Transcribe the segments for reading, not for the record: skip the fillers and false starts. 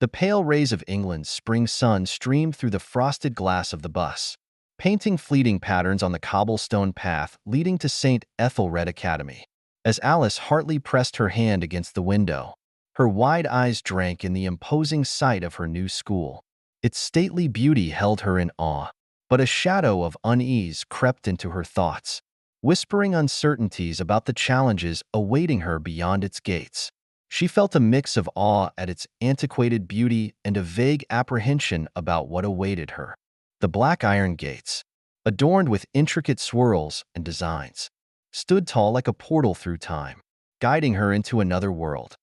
The pale rays of England's spring sun streamed through the frosted glass of the bus, painting fleeting patterns on the cobblestone path leading to St. Ethelred Academy. As Alice Hartley pressed her hand against the window, her wide eyes drank in the imposing sight of her new school. Its stately beauty held her in awe, but a shadow of unease crept into her thoughts, whispering uncertainties about the challenges awaiting her beyond its gates. She felt a mix of awe at its antiquated beauty and a vague apprehension about what awaited her. The black iron gates, adorned with intricate swirls and designs, stood tall like a portal through time, guiding her into another world.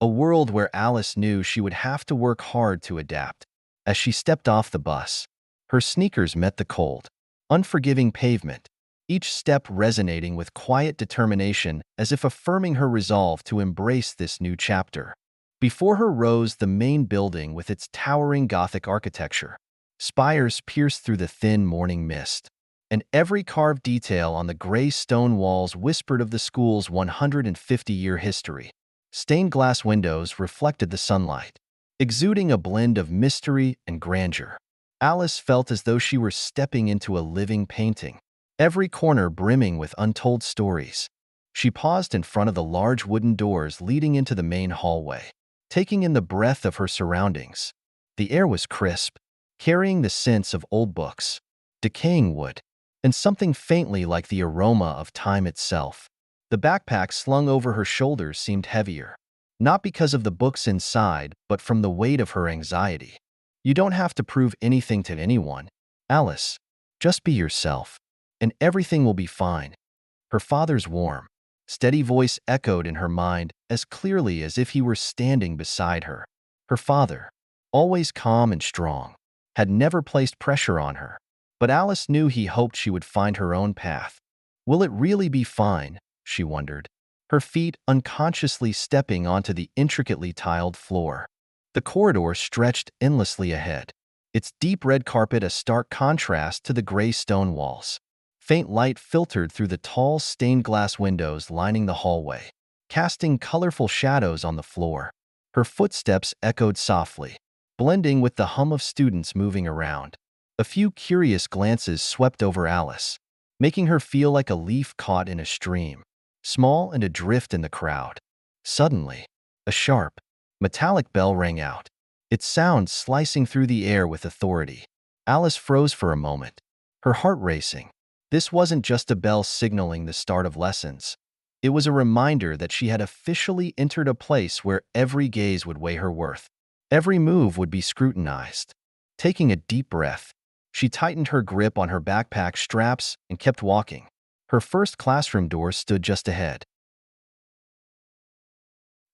A world where Alice knew she would have to work hard to adapt. As she stepped off the bus, her sneakers met the cold, unforgiving pavement, each step resonating with quiet determination as if affirming her resolve to embrace this new chapter. Before her rose the main building with its towering Gothic architecture. Spires pierced through the thin morning mist, and every carved detail on the gray stone walls whispered of the school's 150-year history. Stained glass windows reflected the sunlight, exuding a blend of mystery and grandeur. Alice felt as though she were stepping into a living painting, every corner brimming with untold stories. She paused in front of the large wooden doors leading into the main hallway, taking in the breath of her surroundings. The air was crisp, carrying the scents of old books, decaying wood, and something faintly like the aroma of time itself. The backpack slung over her shoulders seemed heavier, not because of the books inside, but from the weight of her anxiety. You don't have to prove anything to anyone, Alice. Just be yourself, and everything will be fine. Her father's warm, steady voice echoed in her mind as clearly as if he were standing beside her. Her father, always calm and strong, had never placed pressure on her, but Alice knew he hoped she would find her own path. Will it really be fine? She wondered, her feet unconsciously stepping onto the intricately tiled floor. The corridor stretched endlessly ahead, its deep red carpet a stark contrast to the gray stone walls. Faint light filtered through the tall stained glass windows lining the hallway, casting colorful shadows on the floor. Her footsteps echoed softly, blending with the hum of students moving around. A few curious glances swept over Alice, making her feel like a leaf caught in a stream, small and adrift in the crowd. Suddenly, a sharp, metallic bell rang out, its sound slicing through the air with authority. Alice froze for a moment, her heart racing. This wasn't just a bell signaling the start of lessons. It was a reminder that she had officially entered a place where every gaze would weigh her worth. Every move would be scrutinized. Taking a deep breath, she tightened her grip on her backpack straps and kept walking. Her first classroom door stood just ahead.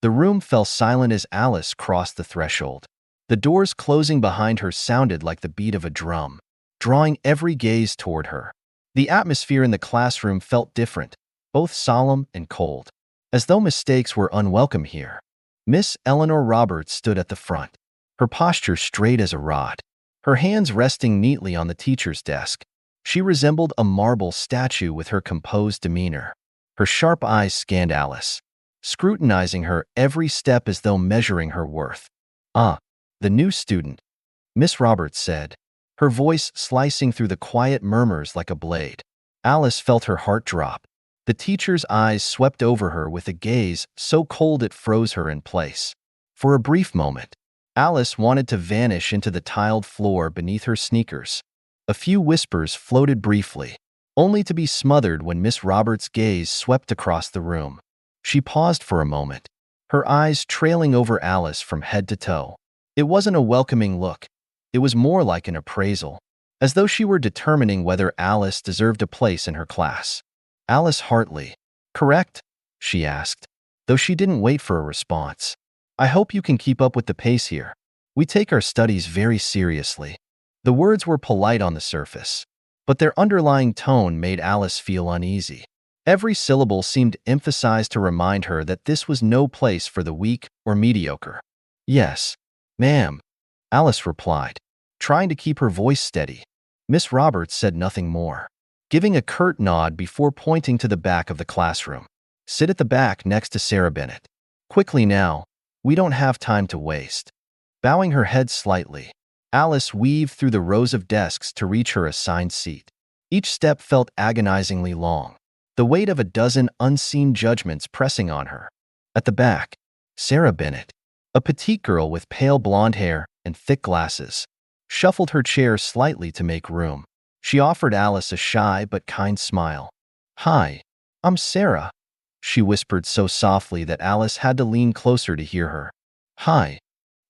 The room fell silent as Alice crossed the threshold. The doors closing behind her sounded like the beat of a drum, drawing every gaze toward her. The atmosphere in the classroom felt different, both solemn and cold, as though mistakes were unwelcome here. Miss Eleanor Roberts stood at the front, her posture straight as a rod, her hands resting neatly on the teacher's desk. She resembled a marble statue with her composed demeanor. Her sharp eyes scanned Alice, scrutinizing her every step as though measuring her worth. "Ah, the new student," Miss Roberts said, her voice slicing through the quiet murmurs like a blade. Alice felt her heart drop. The teacher's eyes swept over her with a gaze so cold it froze her in place. For a brief moment, Alice wanted to vanish into the tiled floor beneath her sneakers. A few whispers floated briefly, only to be smothered when Miss Roberts' gaze swept across the room. She paused for a moment, her eyes trailing over Alice from head to toe. It wasn't a welcoming look. It was more like an appraisal, as though she were determining whether Alice deserved a place in her class. "Alice Hartley, correct?" she asked, though she didn't wait for a response. "I hope you can keep up with the pace here. We take our studies very seriously." The words were polite on the surface, but their underlying tone made Alice feel uneasy. Every syllable seemed emphasized to remind her that this was no place for the weak or mediocre. "Yes, ma'am," Alice replied, trying to keep her voice steady. Miss Roberts said nothing more, giving a curt nod before pointing to the back of the classroom. "Sit at the back next to Sarah Bennett. Quickly now, we don't have time to waste." Bowing her head slightly, Alice weaved through the rows of desks to reach her assigned seat. Each step felt agonizingly long, the weight of a dozen unseen judgments pressing on her. At the back, Sarah Bennett, a petite girl with pale blonde hair and thick glasses, shuffled her chair slightly to make room. She offered Alice a shy but kind smile. "Hi, I'm Sarah," she whispered so softly that Alice had to lean closer to hear her. "Hi,"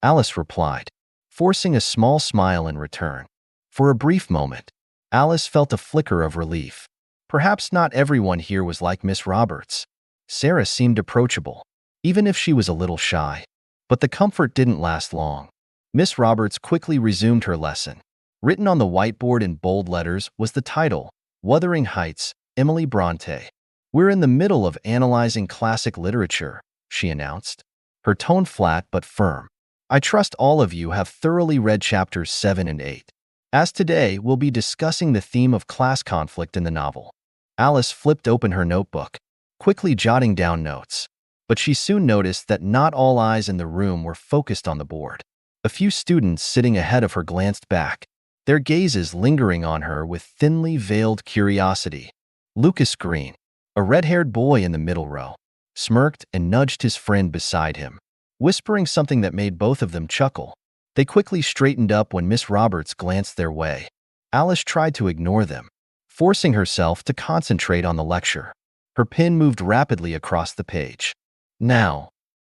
Alice replied, forcing a small smile in return. For a brief moment, Alice felt a flicker of relief. Perhaps not everyone here was like Miss Roberts. Sarah seemed approachable, even if she was a little shy. But the comfort didn't last long. Miss Roberts quickly resumed her lesson. Written on the whiteboard in bold letters was the title, Wuthering Heights, Emily Bronte. "We're in the middle of analyzing classic literature," she announced, her tone flat but firm. "I trust all of you have thoroughly read chapters 7 and 8. As today, we'll be discussing the theme of class conflict in the novel." Alice flipped open her notebook, quickly jotting down notes. But she soon noticed that not all eyes in the room were focused on the board. A few students sitting ahead of her glanced back, their gazes lingering on her with thinly veiled curiosity. Lucas Green, a red-haired boy in the middle row, smirked and nudged his friend beside him, whispering something that made both of them chuckle. They quickly straightened up when Miss Roberts glanced their way. Alice tried to ignore them, forcing herself to concentrate on the lecture. Her pen moved rapidly across the page. "Now,"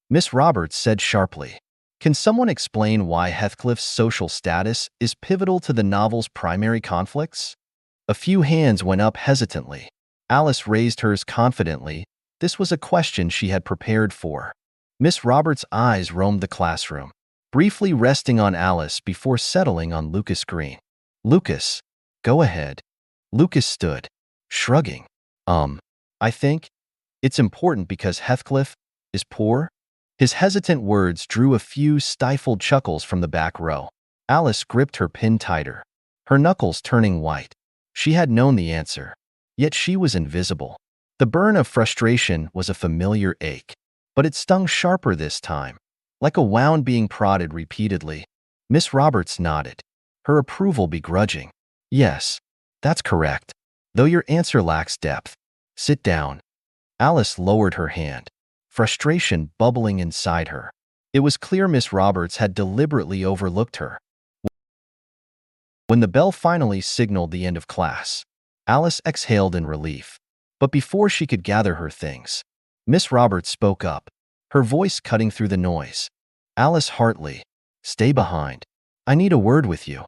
Miss Roberts said sharply, "can someone explain why Heathcliff's social status is pivotal to the novel's primary conflicts?" A few hands went up hesitantly. Alice raised hers confidently. This was a question she had prepared for. Miss Roberts' eyes roamed the classroom, briefly resting on Alice before settling on Lucas Green. "Lucas, go ahead." Lucas stood, shrugging. I think it's important because Heathcliff is poor." His hesitant words drew a few stifled chuckles from the back row. Alice gripped her pen tighter, her knuckles turning white. She had known the answer, yet she was invisible. The burn of frustration was a familiar ache, but it stung sharper this time, like a wound being prodded repeatedly. Miss Roberts nodded, her approval begrudging. "Yes, that's correct, though your answer lacks depth. Sit down." Alice lowered her hand, frustration bubbling inside her. It was clear Miss Roberts had deliberately overlooked her. When the bell finally signaled the end of class, Alice exhaled in relief. But before she could gather her things, Miss Roberts spoke up, her voice cutting through the noise. "Alice Hartley, stay behind. I need a word with you."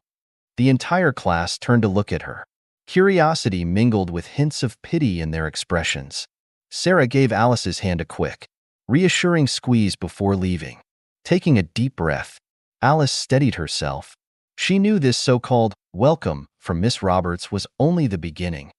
The entire class turned to look at her. Curiosity mingled with hints of pity in their expressions. Sarah gave Alice's hand a quick, reassuring squeeze before leaving. Taking a deep breath, Alice steadied herself. She knew this so-called welcome from Miss Roberts was only the beginning.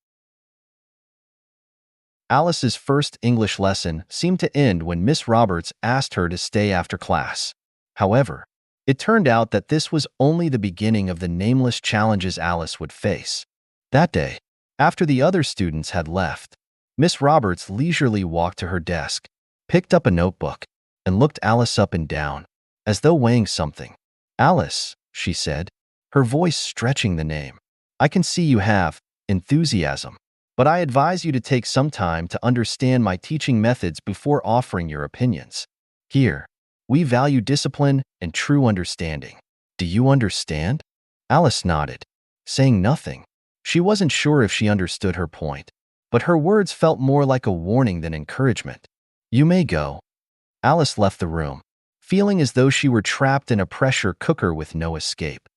Alice's first English lesson seemed to end when Miss Roberts asked her to stay after class. However, it turned out that this was only the beginning of the nameless challenges Alice would face. That day, after the other students had left, Miss Roberts leisurely walked to her desk, picked up a notebook, and looked Alice up and down, as though weighing something. "Alice," she said, her voice stretching the name, "I can see you have enthusiasm, but I advise you to take some time to understand my teaching methods before offering your opinions. Here, we value discipline and true understanding. Do you understand?" Alice nodded, saying nothing. She wasn't sure if she understood her point, but her words felt more like a warning than encouragement. "You may go." Alice left the room, feeling as though she were trapped in a pressure cooker with no escape.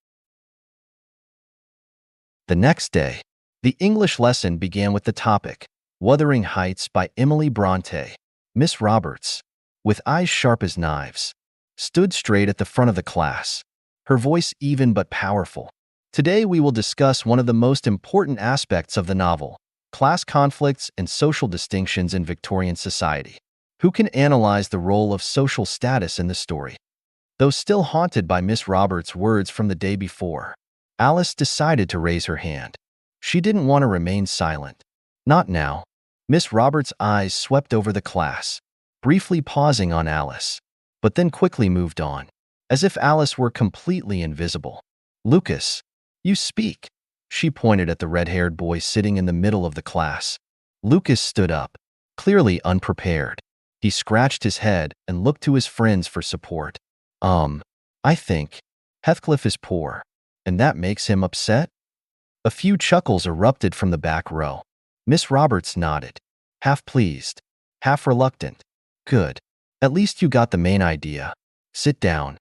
The next day, the English lesson began with the topic, Wuthering Heights by Emily Bronte. Miss Roberts, with eyes sharp as knives, stood straight at the front of the class, her voice even but powerful. "Today we will discuss one of the most important aspects of the novel, class conflicts and social distinctions in Victorian society. Who can analyze the role of social status in the story?" Though still haunted by Miss Roberts' words from the day before, Alice decided to raise her hand. She didn't want to remain silent. Not now. Miss Roberts' eyes swept over the class, briefly pausing on Alice, but then quickly moved on. as if Alice were completely invisible. "Lucas, you speak." She pointed at the red-haired boy sitting in the middle of the class. Lucas stood up, clearly unprepared. He scratched his head and looked to his friends for support. I think Heathcliff is poor, and that makes him upset?" A few chuckles erupted from the back row. Miss Roberts nodded, half pleased, half reluctant. "Good. At least you got the main idea. Sit down."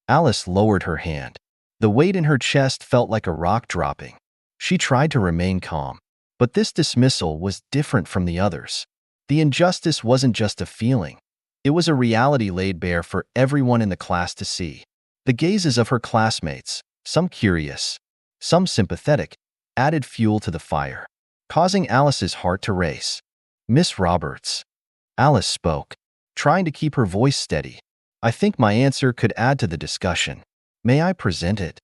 Alice lowered her hand. The weight in her chest felt like a rock dropping. She tried to remain calm, but this dismissal was different from the others. The injustice wasn't just a feeling. It was a reality laid bare for everyone in the class to see. The gazes of her classmates, some curious, some sympathetic, added fuel to the fire, causing Alice's heart to race. "Miss Roberts." Alice spoke, trying to keep her voice steady. "I think my answer could add to the discussion. May I present it?"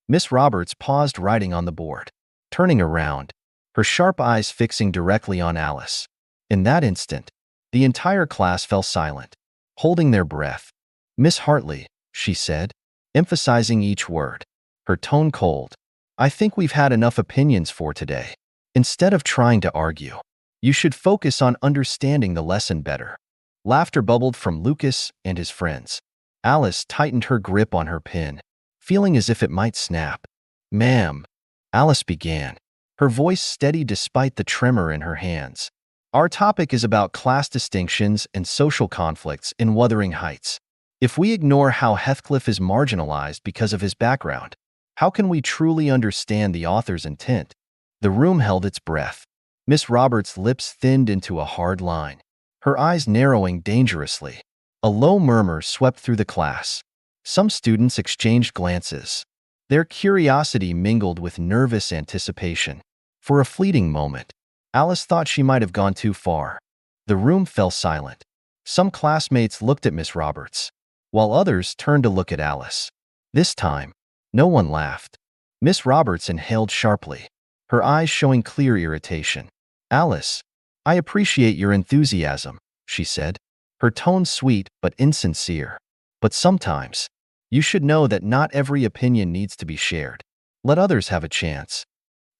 Miss Roberts paused writing on the board, turning around, her sharp eyes fixing directly on Alice. In that instant, the entire class fell silent, holding their breath. "Miss Hartley," she said, emphasizing each word, her tone cold, "I think we've had enough opinions for today. Instead of trying to argue, you should focus on understanding the lesson better." Laughter bubbled from Lucas and his friends. Alice tightened her grip on her pen, feeling as if it might snap. "Ma'am," Alice began, her voice steady despite the tremor in her hands. "Our topic is about class distinctions and social conflicts in Wuthering Heights. If we ignore how Heathcliff is marginalized because of his background, how can we truly understand the author's intent?" The room held its breath. Miss Roberts' lips thinned into a hard line, her eyes narrowing dangerously. A low murmur swept through the class. Some students exchanged glances, their curiosity mingled with nervous anticipation. For a fleeting moment, Alice thought she might have gone too far. The room fell silent. Some classmates looked at Miss Roberts, while others turned to look at Alice. This time, no one laughed. Miss Roberts inhaled sharply, her eyes showing clear irritation. "Alice, I appreciate your enthusiasm," she said, her tone sweet but insincere. "But sometimes, you should know that not every opinion needs to be shared. Let others have a chance."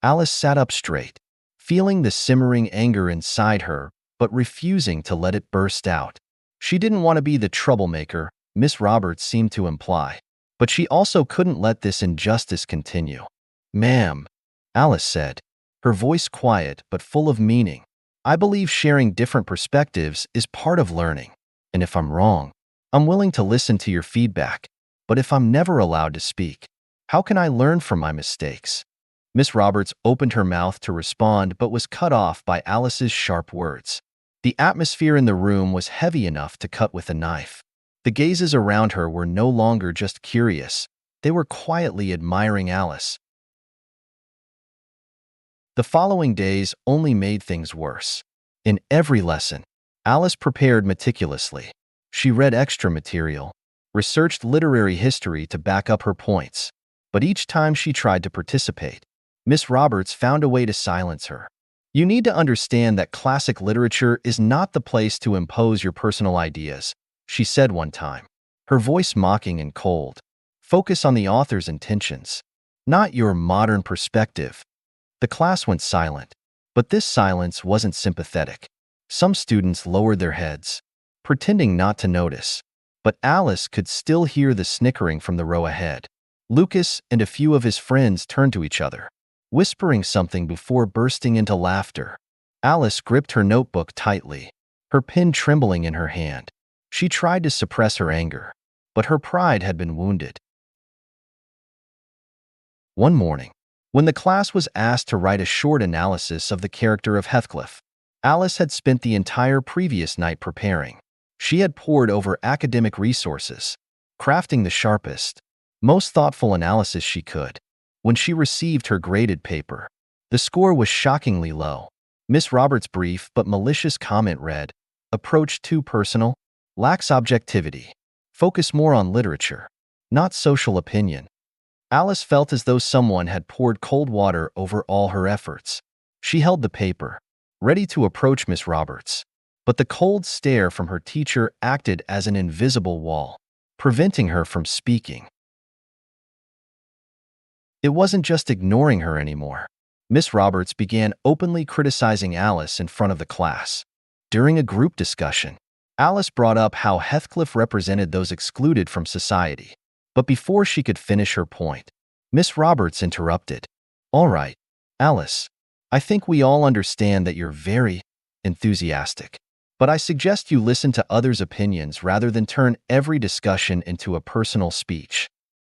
Alice sat up straight, feeling the simmering anger inside her, but refusing to let it burst out. She didn't want to be the troublemaker Miss Roberts seemed to imply, but she also couldn't let this injustice continue. "Ma'am," Alice said, her voice quiet but full of meaning, "I believe sharing different perspectives is part of learning. And if I'm wrong, I'm willing to listen to your feedback. But if I'm never allowed to speak, how can I learn from my mistakes?" Miss Roberts opened her mouth to respond but was cut off by Alice's sharp words. The atmosphere in the room was heavy enough to cut with a knife. The gazes around her were no longer just curious. They were quietly admiring Alice. The following days only made things worse. In every lesson, Alice prepared meticulously. She read extra material, researched literary history to back up her points. But each time she tried to participate, Miss Roberts found a way to silence her. "You need to understand that classic literature is not the place to impose your personal ideas," she said one time, her voice mocking and cold. "Focus on the author's intentions, not your modern perspective." The class went silent, but this silence wasn't sympathetic. Some students lowered their heads, pretending not to notice, but Alice could still hear the snickering from the row ahead. Lucas and a few of his friends turned to each other, whispering something before bursting into laughter. Alice gripped her notebook tightly, her pen trembling in her hand. She tried to suppress her anger, but her pride had been wounded. One morning, when the class was asked to write a short analysis of the character of Heathcliff, Alice had spent the entire previous night preparing. She had pored over academic resources, crafting the sharpest, most thoughtful analysis she could. When she received her graded paper, the score was shockingly low. Miss Roberts' brief but malicious comment read, "Approach too personal, lacks objectivity, focus more on literature, not social opinion." Alice felt as though someone had poured cold water over all her efforts. She held the paper, ready to approach Miss Roberts, but the cold stare from her teacher acted as an invisible wall. preventing her from speaking. It wasn't just ignoring her anymore. Miss Roberts began openly criticizing Alice in front of the class. During a group discussion, Alice brought up how Heathcliff represented those excluded from society. But before she could finish her point, Miss Roberts interrupted. "All right, Alice, I think we all understand that you're very enthusiastic. But I suggest you listen to others' opinions rather than turn every discussion into a personal speech."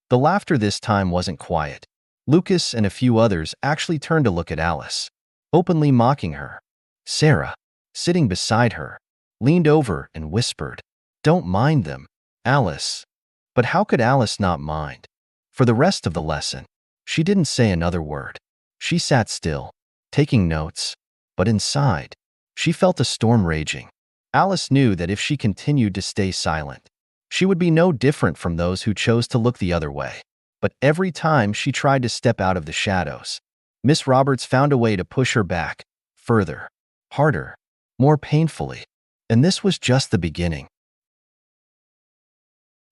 The laughter this time wasn't quiet. Lucas and a few others actually turned to look at Alice, openly mocking her. Sarah, sitting beside her, leaned over and whispered, "Don't mind them, Alice." But how could Alice not mind? For the rest of the lesson, she didn't say another word. She sat still, taking notes, but inside, she felt a storm raging. Alice knew that if she continued to stay silent, she would be no different from those who chose to look the other way. But every time she tried to step out of the shadows, Miss Roberts found a way to push her back, further, harder, more painfully. And this was just the beginning.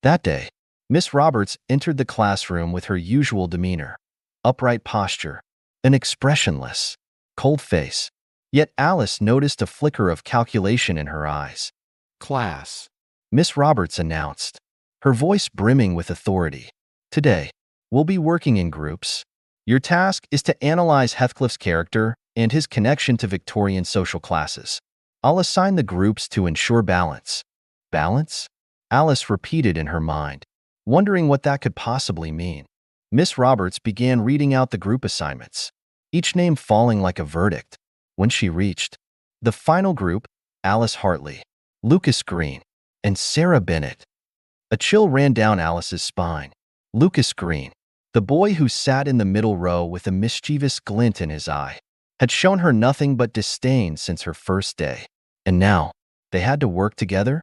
That day, Miss Roberts entered the classroom with her usual demeanor, upright posture, an expressionless, cold face. Yet Alice noticed a flicker of calculation in her eyes. "Class," Miss Roberts announced, her voice brimming with authority. "Today, we'll be working in groups. Your task is to analyze Heathcliff's character and his connection to Victorian social classes. I'll assign the groups to ensure balance." "Balance?" Alice repeated in her mind, wondering what that could possibly mean. Miss Roberts began reading out the group assignments, each name falling like a verdict. When she reached the final group, Alice Hartley, Lucas Green, and Sarah Bennett, a chill ran down Alice's spine. Lucas Green, the boy who sat in the middle row with a mischievous glint in his eye, had shown her nothing but disdain since her first day. And now, they had to work together?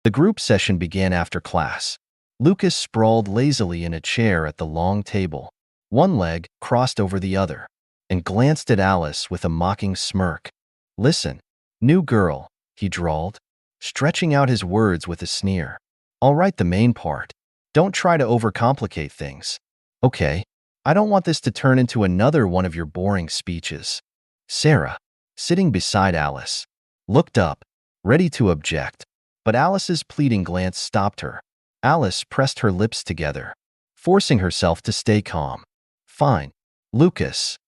The group session began after class. Lucas sprawled lazily in a chair at the long table, one leg crossed over the other, and glanced at Alice with a mocking smirk. "Listen, new girl," he drawled, stretching out his words with a sneer. "I'll write the main part. Don't try to overcomplicate things. Okay, I don't want this to turn into another one of your boring speeches." Sarah, sitting beside Alice, looked up, ready to object, but Alice's pleading glance stopped her. Alice pressed her lips together, forcing herself to stay calm. "Fine, Lucas,"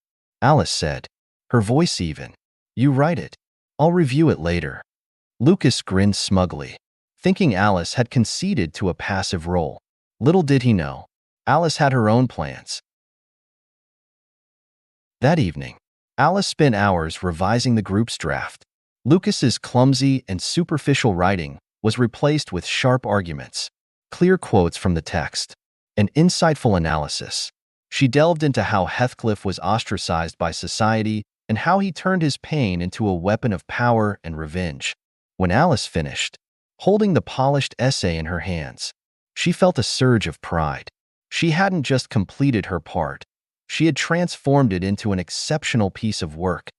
Alice said, her voice even. "You write it. I'll review it later." Lucas grinned smugly, thinking Alice had conceded to a passive role. Little did he know, Alice had her own plans. That evening, Alice spent hours revising the group's draft. Lucas's clumsy and superficial writing was replaced with sharp arguments, clear quotes from the text, and insightful analysis. She delved into how Heathcliff was ostracized by society and how he turned his pain into a weapon of power and revenge. When Alice finished, holding the polished essay in her hands, she felt a surge of pride. She hadn't just completed her part, she had transformed it into an exceptional piece of work.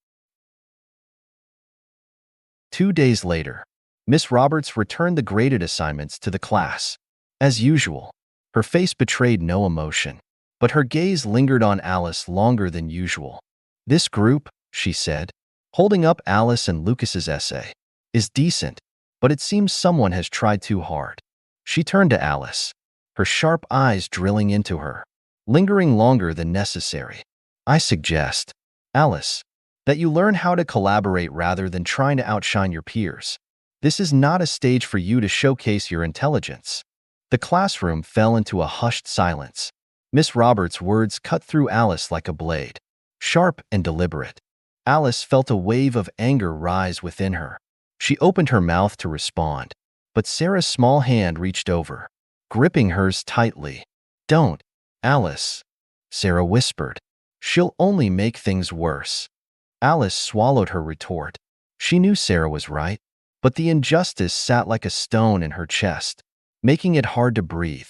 2 days later, Miss Roberts returned the graded assignments to the class. As usual, her face betrayed no emotion, but her gaze lingered on Alice longer than usual. "This group," she said, holding up Alice and Lucas's essay, "is decent, but it seems someone has tried too hard." She turned to Alice, her sharp eyes drilling into her, lingering longer than necessary. "I suggest, Alice, that you learn how to collaborate rather than trying to outshine your peers. This is not a stage for you to showcase your intelligence." The classroom fell into a hushed silence. Miss Roberts' words cut through Alice like a blade, sharp and deliberate. Alice felt a wave of anger rise within her. She opened her mouth to respond, but Sarah's small hand reached over, gripping hers tightly. "Don't, Alice," Sarah whispered. "She'll only make things worse." Alice swallowed her retort. She knew Sarah was right, but the injustice sat like a stone in her chest, making it hard to breathe.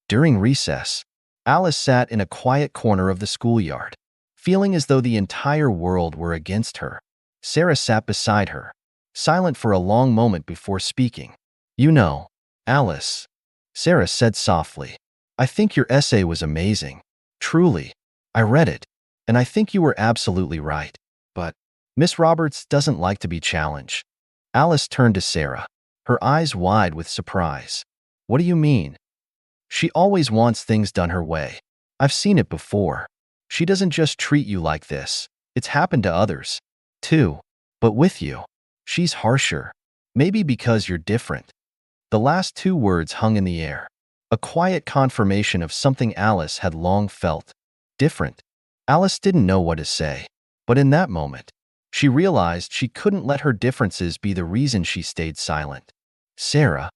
During recess, Alice sat in a quiet corner of the schoolyard, feeling as though the entire world were against her. Sarah sat beside her, silent for a long moment before speaking. "You know, Alice," Sarah said softly, "I think your essay was amazing. Truly. I read it, and I think you were absolutely right. But Miss Roberts doesn't like to be challenged." Alice turned to Sarah, her eyes wide with surprise. "What do you mean?" "She always wants things done her way. I've seen it before. She doesn't just treat you like this. It's happened to others, too. But with you, she's harsher. Maybe because you're different." The last two words hung in the air, a quiet confirmation of something Alice had long felt. Different. Alice didn't know what to say, but in that moment, she realized she couldn't let her differences be the reason she stayed silent. "Sarah,"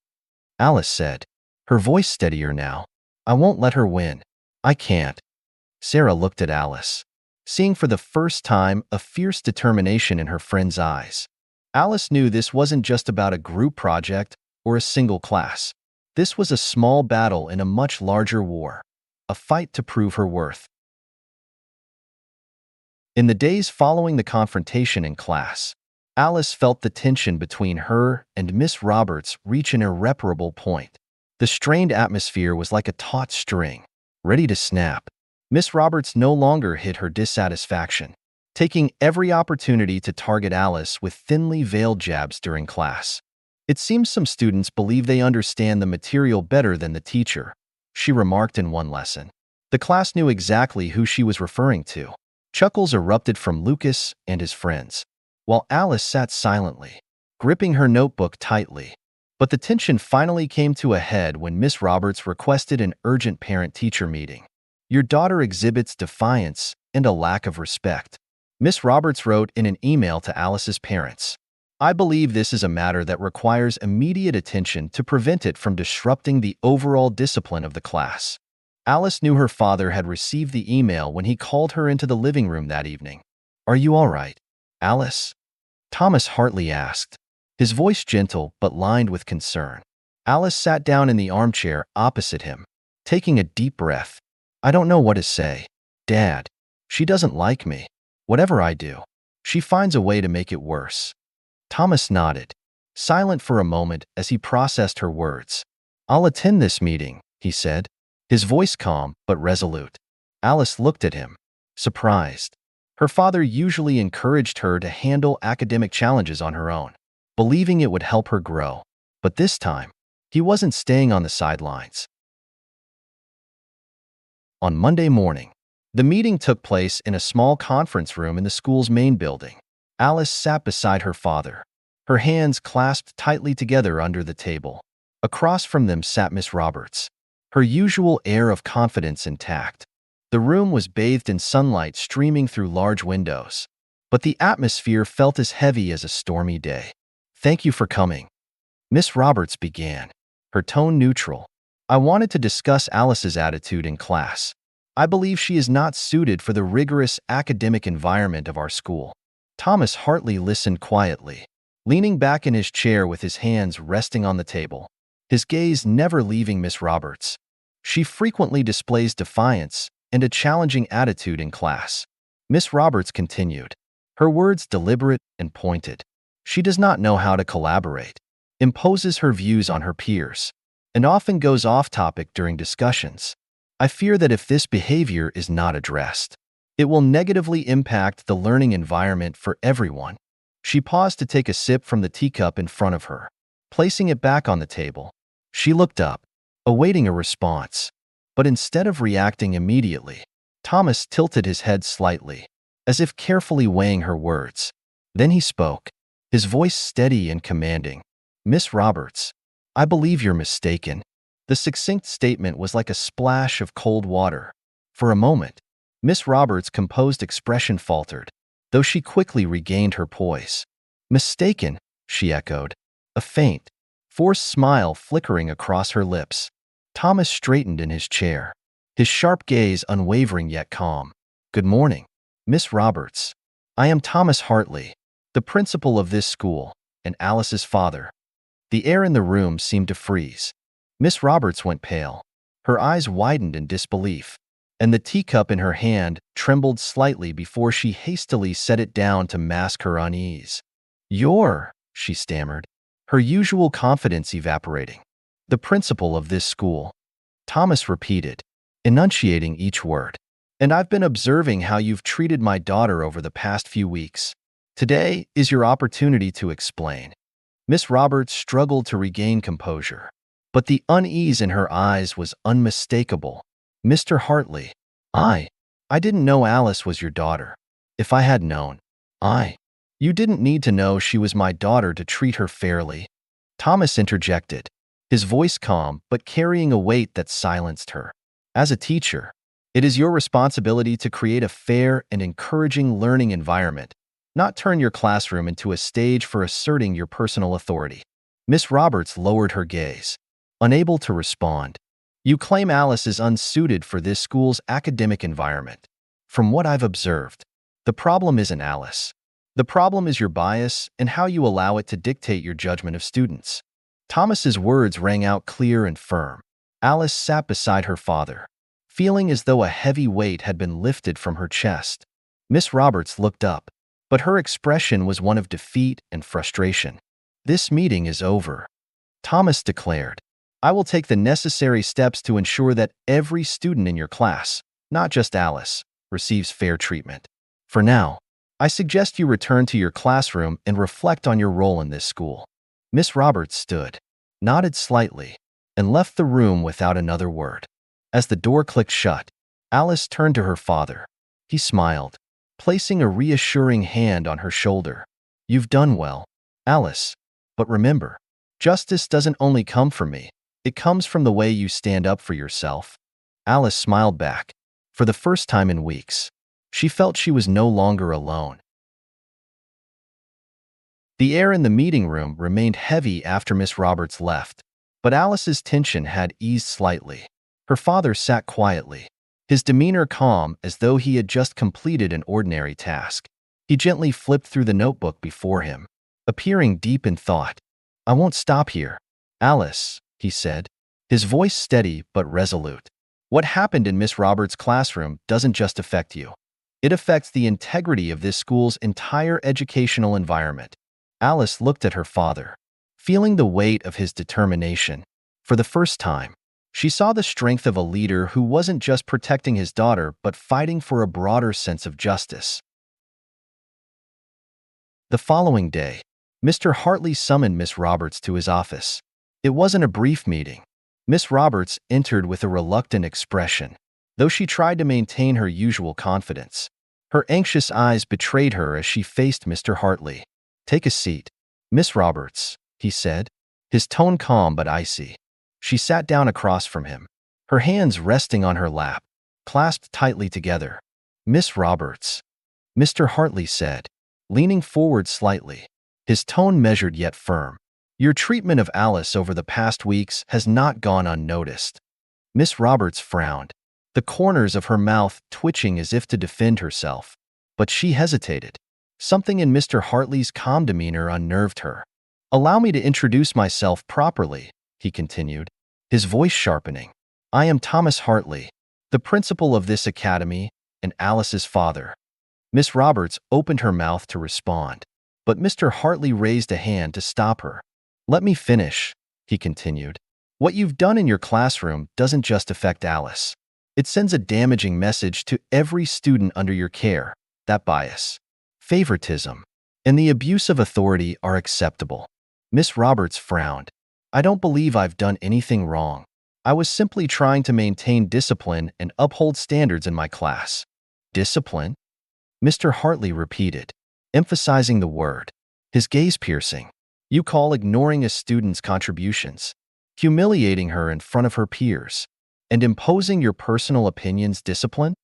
Alice said, her voice steadier now, "I won't let her win. I can't." Sarah looked at Alice, seeing for the first time a fierce determination in her friend's eyes. Alice knew this wasn't just about a group project or a single class. This was a small battle in a much larger war, a fight to prove her worth. In the days following the confrontation in class, Alice felt the tension between her and Miss Roberts reach an irreparable point. The strained atmosphere was like a taut string, ready to snap. Miss Roberts no longer hid her dissatisfaction, taking every opportunity to target Alice with thinly veiled jabs during class. "It seems some students believe they understand the material better than the teacher," she remarked in one lesson. The class knew exactly who she was referring to. Chuckles erupted from Lucas and his friends, while Alice sat silently, gripping her notebook tightly. But the tension finally came to a head when Miss Roberts requested an urgent parent-teacher meeting. "Your daughter exhibits defiance and a lack of respect," Miss Roberts wrote in an email to Alice's parents. "I believe this is a matter that requires immediate attention to prevent it from disrupting the overall discipline of the class." Alice knew her father had received the email when he called her into the living room that evening. "Are you all right, Alice?" Thomas Hartley asked, his voice gentle but lined with concern. Alice sat down in the armchair opposite him, taking a deep breath. "I don't know what to say, Dad. She doesn't like me. Whatever I do, she finds a way to make it worse." Thomas nodded, silent for a moment as he processed her words. "I'll attend this meeting," he said, his voice calm but resolute. Alice looked at him, surprised. Her father usually encouraged her to handle academic challenges on her own, believing it would help her grow. But this time, he wasn't staying on the sidelines. On Monday morning, the meeting took place in a small conference room in the school's main building. Alice sat beside her father, her hands clasped tightly together under the table. Across from them sat Miss Roberts, her usual air of confidence intact. The room was bathed in sunlight streaming through large windows, but the atmosphere felt as heavy as a stormy day. "Thank you for coming," Miss Roberts began, her tone neutral. "I wanted to discuss Alice's attitude in class. I believe she is not suited for the rigorous academic environment of our school." Thomas Hartley listened quietly, leaning back in his chair with his hands resting on the table, his gaze never leaving Miss Roberts. "She frequently displays defiance and a challenging attitude in class," Miss Roberts continued, her words deliberate and pointed. "She does not know how to collaborate, imposes her views on her peers, and often goes off topic during discussions. I fear that if this behavior is not addressed, it will negatively impact the learning environment for everyone." She paused to take a sip from the teacup in front of her, placing it back on the table. She looked up, awaiting a response. But instead of reacting immediately, Thomas tilted his head slightly, as if carefully weighing her words. Then he spoke, his voice steady and commanding. "Miss Roberts, I believe you're mistaken." The succinct statement was like a splash of cold water. For a moment, Miss Roberts' composed expression faltered, though she quickly regained her poise. "Mistaken," she echoed, a faint, forced smile flickering across her lips. Thomas straightened in his chair, his sharp gaze unwavering yet calm. "Good morning, Miss Roberts. I am Thomas Hartley, the principal of this school, and Alice's father." The air in the room seemed to freeze. Miss Roberts went pale. Her eyes widened in disbelief, and the teacup in her hand trembled slightly before she hastily set it down to mask her unease. "You're," she stammered, her usual confidence evaporating. "The principal of this school," Thomas repeated, enunciating each word. "And I've been observing how you've treated my daughter over the past few weeks. Today is your opportunity to explain." Miss Roberts struggled to regain composure, but the unease in her eyes was unmistakable. "Mr. Hartley, I didn't know Alice was your daughter. If I had known, You didn't need to know she was my daughter to treat her fairly," Thomas interjected, his voice calm but carrying a weight that silenced her. "As a teacher, it is your responsibility to create a fair and encouraging learning environment, not turn your classroom into a stage for asserting your personal authority." Miss Roberts lowered her gaze, unable to respond. "You claim Alice is unsuited for this school's academic environment. From what I've observed, the problem isn't Alice. The problem is your bias and how you allow it to dictate your judgment of students." Thomas's words rang out clear and firm. Alice sat beside her father, feeling as though a heavy weight had been lifted from her chest. Miss Roberts looked up, but her expression was one of defeat and frustration. "This meeting is over," Thomas declared. "I will take the necessary steps to ensure that every student in your class, not just Alice, receives fair treatment. For now, I suggest you return to your classroom and reflect on your role in this school." Miss Roberts stood, nodded slightly, and left the room without another word. As the door clicked shut, Alice turned to her father. He smiled, placing a reassuring hand on her shoulder. "You've done well, Alice. But remember, justice doesn't only come from me. It comes from the way you stand up for yourself." Alice smiled back. For the first time in weeks, she felt she was no longer alone. The air in the meeting room remained heavy after Miss Roberts left, but Alice's tension had eased slightly. Her father sat quietly, his demeanor calm as though he had just completed an ordinary task. He gently flipped through the notebook before him, appearing deep in thought. "I won't stop here, Alice," he said, his voice steady but resolute. "What happened in Miss Roberts' classroom doesn't just affect you. It affects the integrity of this school's entire educational environment." Alice looked at her father, feeling the weight of his determination. For the first time, she saw the strength of a leader who wasn't just protecting his daughter but fighting for a broader sense of justice. The following day, Mr. Hartley summoned Miss Roberts to his office. It wasn't a brief meeting. Miss Roberts entered with a reluctant expression, though she tried to maintain her usual confidence. Her anxious eyes betrayed her as she faced Mr. Hartley. "Take a seat, Miss Roberts," he said, his tone calm but icy. She sat down across from him, her hands resting on her lap, clasped tightly together. "Miss Roberts," Mr. Hartley said, leaning forward slightly, his tone measured yet firm. "Your treatment of Alice over the past weeks has not gone unnoticed." Miss Roberts frowned, the corners of her mouth twitching as if to defend herself. But she hesitated. Something in Mr. Hartley's calm demeanor unnerved her. "Allow me to introduce myself properly," he continued, his voice sharpening. "I am Thomas Hartley, the principal of this academy and Alice's father." Miss Roberts opened her mouth to respond, but Mr. Hartley raised a hand to stop her. "Let me finish," he continued. "What you've done in your classroom doesn't just affect Alice. It sends a damaging message to every student under your care that bias, favoritism, and the abuse of authority are acceptable." Miss Roberts frowned. "I don't believe I've done anything wrong. I was simply trying to maintain discipline and uphold standards in my class." "Discipline?" Mr. Hartley repeated, emphasizing the word, his gaze piercing. "You call ignoring a student's contributions, humiliating her in front of her peers, and imposing your personal opinions discipline?"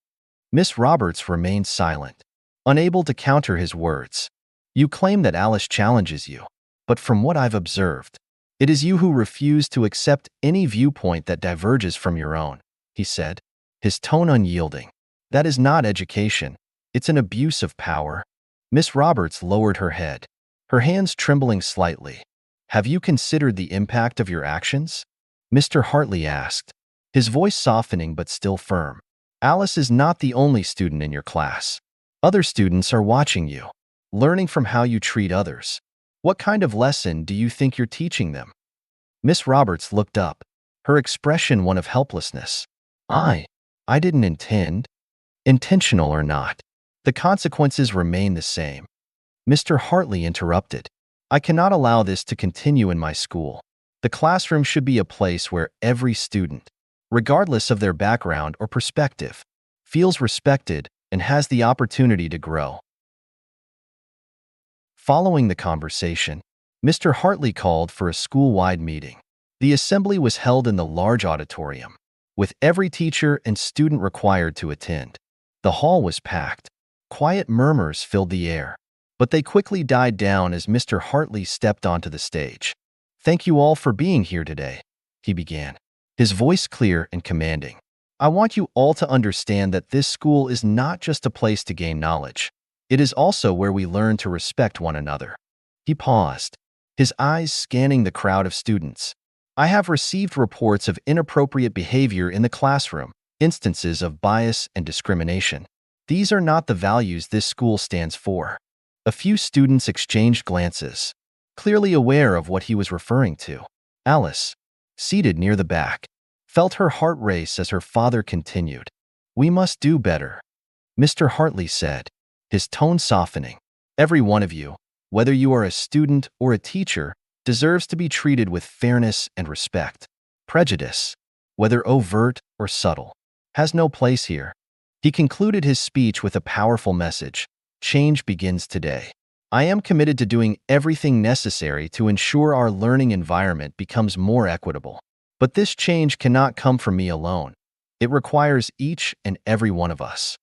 Miss Roberts remained silent, unable to counter his words. "You claim that Alice challenges you, but from what I've observed, it is you who refuse to accept any viewpoint that diverges from your own," he said, his tone unyielding. "That is not education. It's an abuse of power." Miss Roberts lowered her head, her hands trembling slightly. "Have you considered the impact of your actions?" Mr. Hartley asked, his voice softening but still firm. "Alice is not the only student in your class. Other students are watching you, learning from how you treat others. What kind of lesson do you think you're teaching them? Miss Roberts looked up, her expression one of helplessness. I didn't intend. Intentional or not, the consequences remain the same. Mr. Hartley interrupted. I cannot allow this to continue in my school. The classroom should be a place where every student, regardless of their background or perspective, feels respected and has the opportunity to grow. Following the conversation, Mr. Hartley called for a school-wide meeting. The assembly was held in the large auditorium, with every teacher and student required to attend. The hall was packed. Quiet murmurs filled the air, but they quickly died down as Mr. Hartley stepped onto the stage. Thank you all for being here today, he began, his voice clear and commanding. I want you all to understand that this school is not just a place to gain knowledge. It is also where we learn to respect one another. He paused, his eyes scanning the crowd of students. I have received reports of inappropriate behavior in the classroom, instances of bias and discrimination. These are not the values this school stands for. A few students exchanged glances, clearly aware of what he was referring to. Alice, seated near the back, felt her heart race as her father continued. We must do better, Mr. Hartley said, his tone softening. Every one of you, whether you are a student or a teacher, deserves to be treated with fairness and respect. Prejudice, whether overt or subtle, has no place here. He concluded his speech with a powerful message. Change begins today. I am committed to doing everything necessary to ensure our learning environment becomes more equitable. But this change cannot come from me alone. It requires each and every one of us.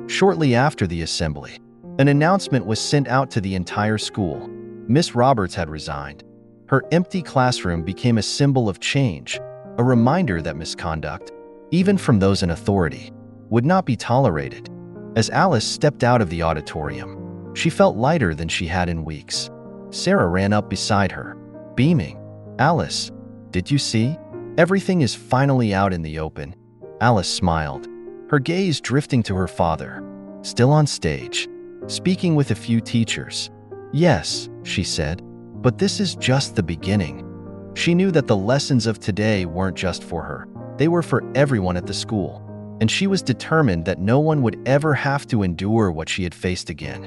Shortly after the assembly, an announcement was sent out to the entire school. Miss Roberts had resigned. Her empty classroom became a symbol of change, a reminder that misconduct, even from those in authority, would not be tolerated. As Alice stepped out of the auditorium, she felt lighter than she had in weeks. Sarah ran up beside her, beaming. Alice, did you see? Everything is finally out in the open. Alice smiled, her gaze drifting to her father, still on stage, speaking with a few teachers. Yes, she said, but this is just the beginning. She knew that the lessons of today weren't just for her. They were for everyone at the school, and she was determined that no one would ever have to endure what she had faced again.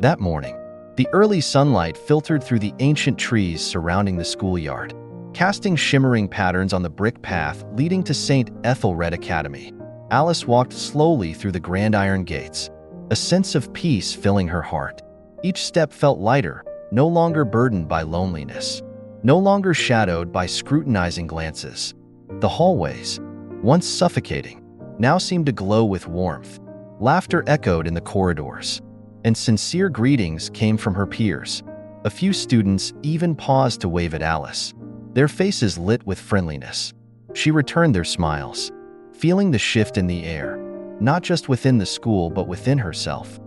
That morning, the early sunlight filtered through the ancient trees surrounding the schoolyard, casting shimmering patterns on the brick path leading to St. Ethelred Academy. Alice walked slowly through the grand iron gates, a sense of peace filling her heart. Each step felt lighter, no longer burdened by loneliness, no longer shadowed by scrutinizing glances. The hallways, once suffocating, now seemed to glow with warmth. Laughter echoed in the corridors, and sincere greetings came from her peers. A few students even paused to wave at Alice, their faces lit with friendliness. She returned their smiles, feeling the shift in the air, not just within the school but within herself.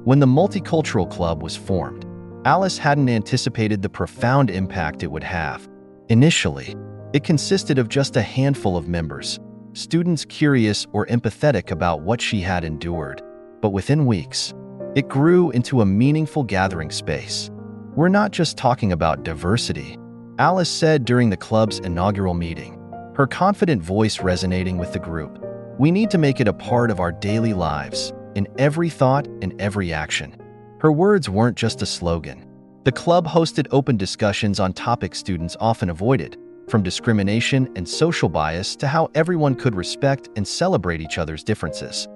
When the Multicultural Club was formed, Alice hadn't anticipated the profound impact it would have. Initially, it consisted of just a handful of members, students curious or empathetic about what she had endured. But within weeks, it grew into a meaningful gathering space. We're not just talking about diversity, Alice said during the club's inaugural meeting, her confident voice resonating with the group. We need to make it a part of our daily lives, in every thought and every action. Her words weren't just a slogan. The club hosted open discussions on topics students often avoided, from discrimination and social bias to how everyone could respect and celebrate each other's differences.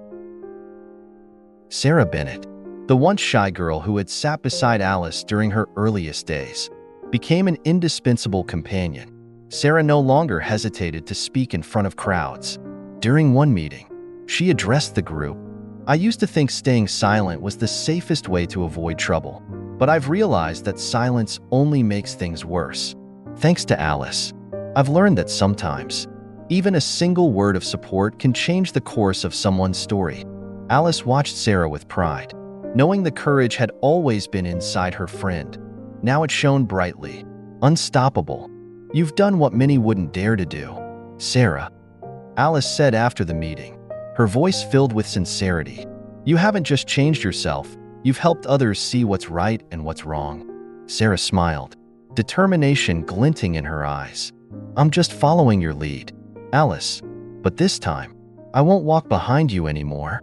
Sarah Bennett, the once shy girl who had sat beside Alice during her earliest days, became an indispensable companion. Sarah no longer hesitated to speak in front of crowds. During one meeting, she addressed the group. I used to think staying silent was the safest way to avoid trouble, but I've realized that silence only makes things worse. Thanks to Alice, I've learned that sometimes, even a single word of support can change the course of someone's story. Alice watched Sarah with pride, knowing the courage had always been inside her friend. Now it shone brightly, unstoppable. You've done what many wouldn't dare to do, Sarah, Alice said after the meeting, her voice filled with sincerity. "You haven't just changed yourself, you've helped others see what's right and what's wrong." Sarah smiled, determination glinting in her eyes. "I'm just following your lead, Alice, but this time, I won't walk behind you anymore."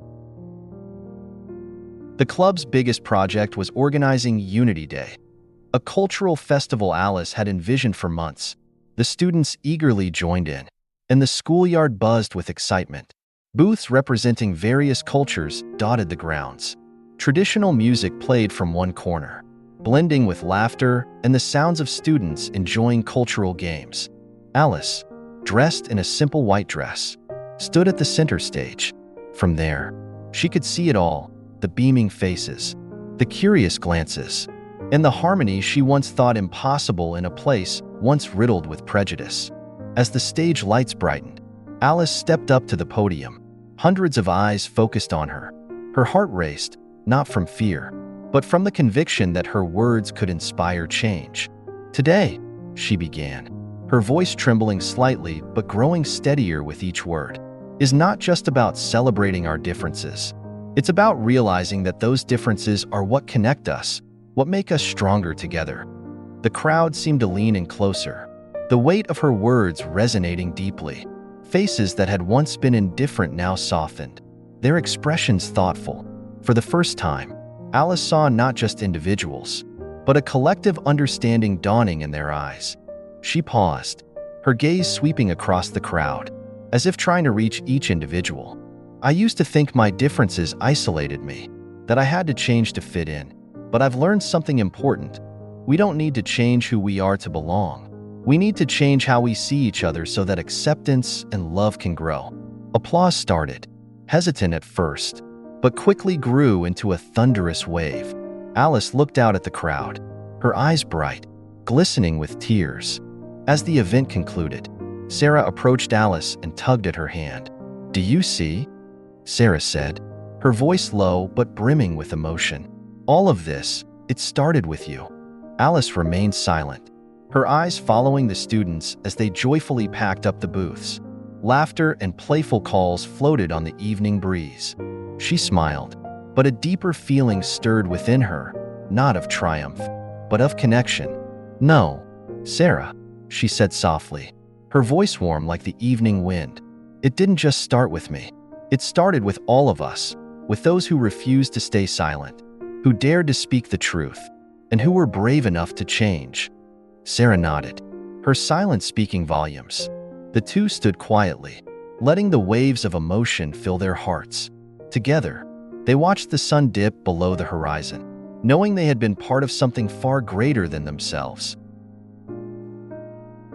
The club's biggest project was organizing Unity Day, a cultural festival Alice had envisioned for months. The students eagerly joined in, and the schoolyard buzzed with excitement. Booths representing various cultures dotted the grounds. Traditional music played from one corner, blending with laughter and the sounds of students enjoying cultural games. Alice, dressed in a simple white dress, stood at the center stage. From there, she could see it all: the beaming faces, the curious glances, and the harmony she once thought impossible in a place once riddled with prejudice. As the stage lights brightened, Alice stepped up to the podium. Hundreds of eyes focused on her. Her heart raced, not from fear, but from the conviction that her words could inspire change. "Today," she began, her voice trembling slightly but growing steadier with each word, "is not just about celebrating our differences. It's about realizing that those differences are what connect us, what make us stronger together." The crowd seemed to lean in closer, the weight of her words resonating deeply. Faces that had once been indifferent now softened, their expressions thoughtful. For the first time, Alice saw not just individuals, but a collective understanding dawning in their eyes. She paused, her gaze sweeping across the crowd, as if trying to reach each individual. "I used to think my differences isolated me, that I had to change to fit in. But I've learned something important. We don't need to change who we are to belong. We need to change how we see each other so that acceptance and love can grow." Applause started, hesitant at first, but quickly grew into a thunderous wave. Alice looked out at the crowd, her eyes bright, glistening with tears. As the event concluded, Sarah approached Alice and tugged at her hand. "Do you see?" Sarah said, her voice low but brimming with emotion. "All of this, it started with you." Alice remained silent, her eyes following the students as they joyfully packed up the booths. Laughter and playful calls floated on the evening breeze. She smiled, but a deeper feeling stirred within her, not of triumph, but of connection. "No, Sarah," she said softly, her voice warm like the evening wind. "It didn't just start with me. It started with all of us, with those who refused to stay silent, who dared to speak the truth, and who were brave enough to change." Sarah nodded, her silence speaking volumes. The two stood quietly, letting the waves of emotion fill their hearts. Together, they watched the sun dip below the horizon, knowing they had been part of something far greater than themselves.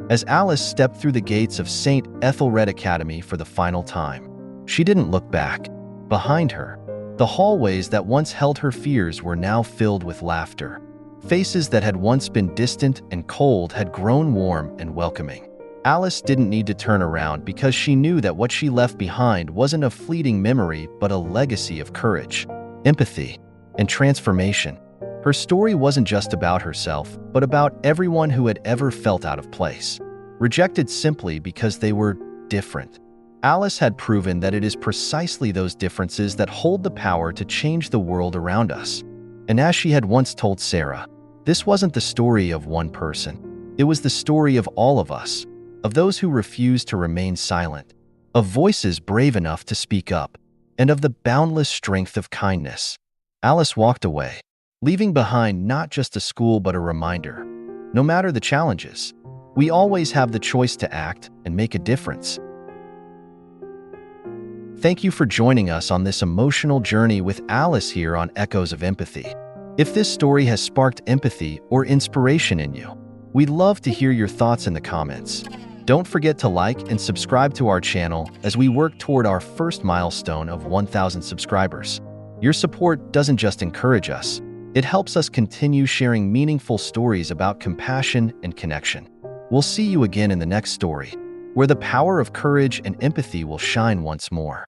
As Alice stepped through the gates of St. Ethelred Academy for the final time, she didn't look back. Behind her, the hallways that once held her fears were now filled with laughter. Faces that had once been distant and cold had grown warm and welcoming. Alice didn't need to turn around because she knew that what she left behind wasn't a fleeting memory but a legacy of courage, empathy, and transformation. Her story wasn't just about herself, but about everyone who had ever felt out of place, rejected simply because they were different. Alice had proven that it is precisely those differences that hold the power to change the world around us. And as she had once told Sarah, this wasn't the story of one person. It was the story of all of us, of those who refused to remain silent, of voices brave enough to speak up, and of the boundless strength of kindness. Alice walked away, leaving behind not just a school but a reminder. No matter the challenges, we always have the choice to act and make a difference. Thank you for joining us on this emotional journey with Alice here on Echoes of Empathy. If this story has sparked empathy or inspiration in you, we'd love to hear your thoughts in the comments. Don't forget to like and subscribe to our channel as we work toward our first milestone of 1,000 subscribers. Your support doesn't just encourage us, it helps us continue sharing meaningful stories about compassion and connection. We'll see you again in the next story, where the power of courage and empathy will shine once more.